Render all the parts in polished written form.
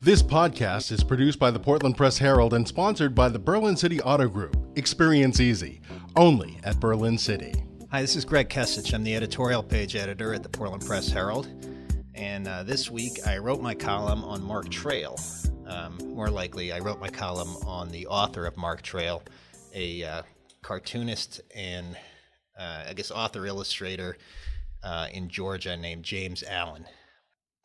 This podcast is produced by the Portland Press Herald and sponsored by the Berlin City Auto Group. Experience easy, only at Berlin City. Hi, this is Greg Kesich. I'm the editorial page editor at the Portland Press Herald. And this week I wrote my column on Mark Trail. More likely, I wrote my column on the author of Mark Trail, a cartoonist and author-illustrator in Georgia named James Allen.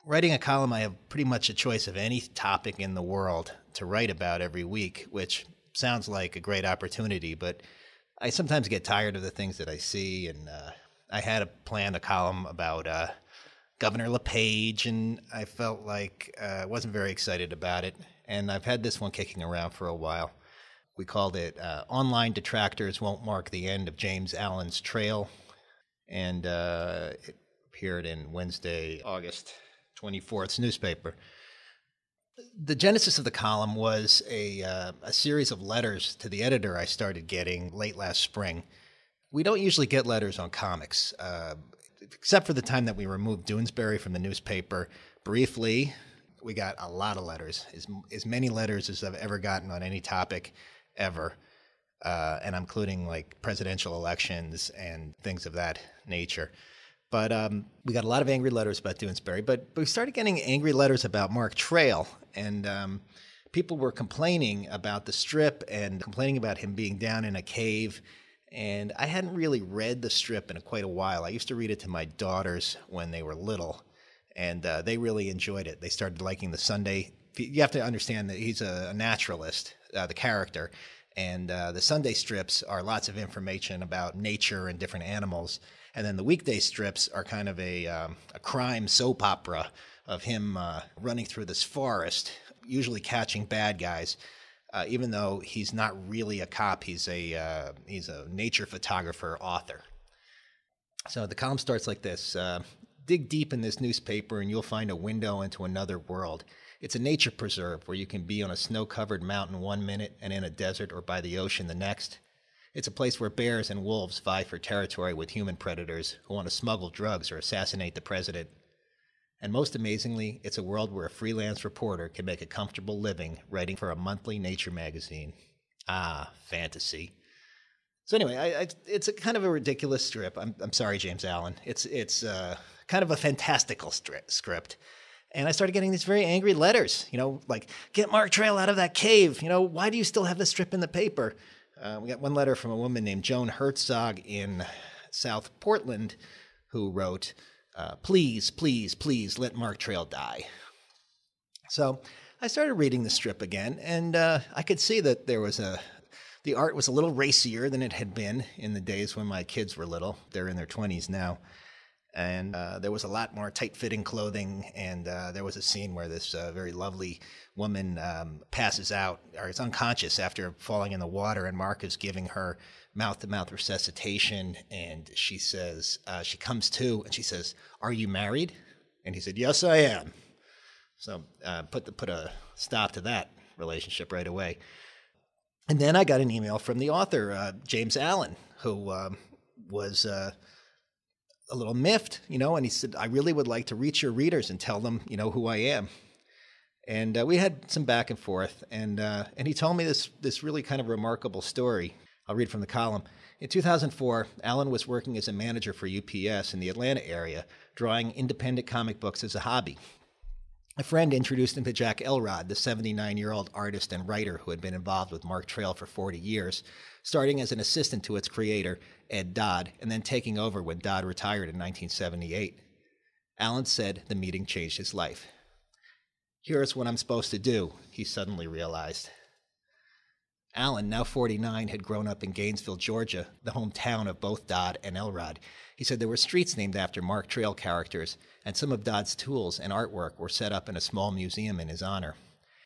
Writing a column, I have pretty much a choice of any topic in the world to write about every week, which sounds like a great opportunity, but I sometimes get tired of the things that I see, and I had planned a column about Governor LePage, and I felt like I wasn't very excited about it, and I've had this one kicking around for a while. We called it Online Detractors Won't Mark the End of James Allen's Trail, and it appeared in Wednesday, August 24th's newspaper. The genesis of the column was a series of letters to the editor I started getting late last spring. We don't usually get letters on comics, except for the time that we removed Doonesbury from the newspaper. Briefly, we got a lot of letters, as many letters as I've ever gotten on any topic ever, and I'm including like presidential elections and things of that nature. But we got a lot of angry letters about Doonesbury, but we started getting angry letters about Mark Trail, and people were complaining about the strip and complaining about him being down in a cave, and I hadn't really read the strip in quite a while. I used to read it to my daughters when they were little, and they really enjoyed it. They started liking the Sunday. You have to understand that he's a naturalist, the character, and the Sunday strips are lots of information about nature and different animals. And then the weekday strips are kind of a crime soap opera of him running through this forest, usually catching bad guys. Even though he's not really a cop, he's a nature photographer author. So the column starts like this. Dig deep in this newspaper and you'll find a window into another world. It's a nature preserve where you can be on a snow-covered mountain 1 minute and in a desert or by the ocean the next. It's a place where bears and wolves vie for territory with human predators who want to smuggle drugs or assassinate the president. And most amazingly, it's a world where a freelance reporter can make a comfortable living writing for a monthly nature magazine. Ah, fantasy. So anyway, it's a kind of a ridiculous strip. I'm sorry, James Allen. It's kind of a fantastical script. And I started getting these very angry letters, like, get Mark Trail out of that cave. Why do you still have this strip in the paper? We got one letter from a woman named Joan Herzog in South Portland who wrote, please, please, please let Mark Trail die. So I started reading the strip again, and I could see that the art was a little racier than it had been in the days when my kids were little. They're in their 20s now. And there was a lot more tight-fitting clothing, and there was a scene where this very lovely woman passes out or is unconscious after falling in the water, and Mark is giving her mouth-to-mouth resuscitation, and she says, she comes to, and she says, "Are you married?" And he said, "Yes, I am." So put a stop to that relationship right away. And then I got an email from the author, James Allen, who was a little miffed, and he said, "I really would like to reach your readers and tell them, who I am." And we had some back and forth, and he told me this really kind of remarkable story. I'll read from the column. In 2004, Allen was working as a manager for UPS in the Atlanta area, drawing independent comic books as a hobby. A friend introduced him to Jack Elrod, the 79-year-old artist and writer who had been involved with Mark Trail for 40 years, starting as an assistant to its creator, Ed Dodd, and then taking over when Dodd retired in 1978. Allen said the meeting changed his life. Here's what I'm supposed to do, he suddenly realized. Allen, now 49, had grown up in Gainesville, Georgia, the hometown of both Dodd and Elrod. He said there were streets named after Mark Trail characters, and some of Dodd's tools and artwork were set up in a small museum in his honor.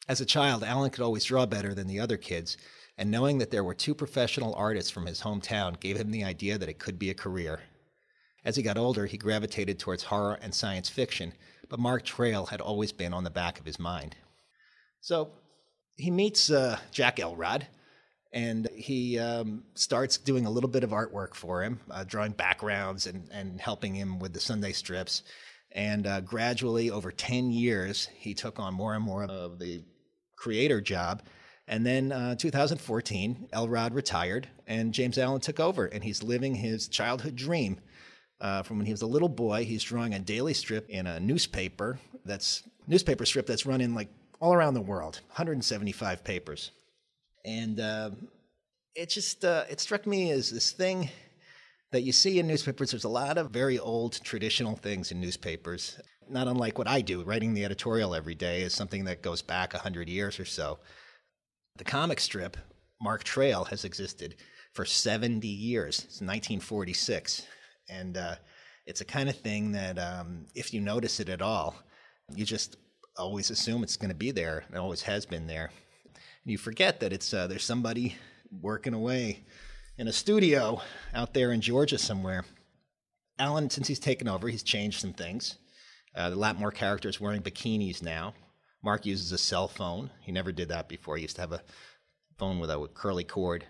As a child, Allen could always draw better than the other kids, and knowing that there were two professional artists from his hometown gave him the idea that it could be a career. As he got older, he gravitated towards horror and science fiction, but Mark Trail had always been on the back of his mind. So he meets Jack Elrod, and he starts doing a little bit of artwork for him, drawing backgrounds and helping him with the Sunday strips. And gradually, over 10 years, he took on more and more of the creator job. And then 2014, Elrod retired, and James Allen took over, and he's living his childhood dream. From when he was a little boy, he's drawing a daily strip in a newspaper strip that's running like all around the world, 175 papers. And it struck me as this thing that you see in newspapers. There's a lot of very old traditional things in newspapers, not unlike what I do. Writing the editorial every day is something that goes back 100 years or so. The comic strip, Mark Trail, has existed for 70 years, since 1946. And it's a kind of thing that if you notice it at all, you just always assume it's going to be there. It always has been there. And you forget that it's there's somebody working away in a studio out there in Georgia somewhere. Allen, since he's taken over, he's changed some things. A lot more characters wearing bikinis now. Mark uses a cell phone. He never did that before. He used to have a phone with a curly cord.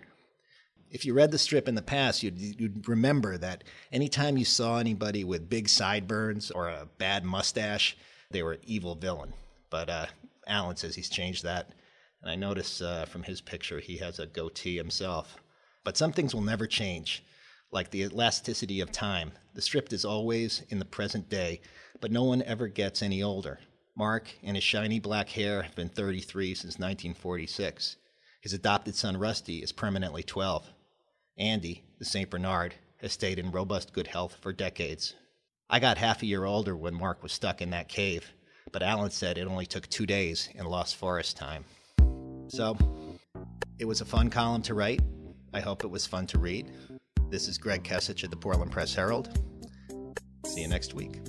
If you read the strip in the past, you'd remember that anytime you saw anybody with big sideburns or a bad mustache, they were an evil villain. But Allen says he's changed that. And I notice from his picture, he has a goatee himself. But some things will never change, like the elasticity of time. The strip is always in the present day, but no one ever gets any older. Mark and his shiny black hair have been 33 since 1946. His adopted son, Rusty, is permanently 12. Andy, the St. Bernard, has stayed in robust good health for decades. I got half a year older when Mark was stuck in that cave, but Allen said it only took 2 days in Lost Forest time. So, it was a fun column to write. I hope it was fun to read. This is Greg Kesich at the Portland Press Herald. See you next week.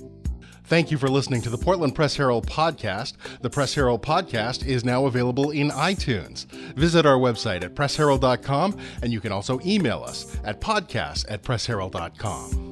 Thank you for listening to the Portland Press Herald podcast. The Press Herald podcast is now available in iTunes. Visit our website at pressherald.com, and you can also email us at podcast@pressherald.com.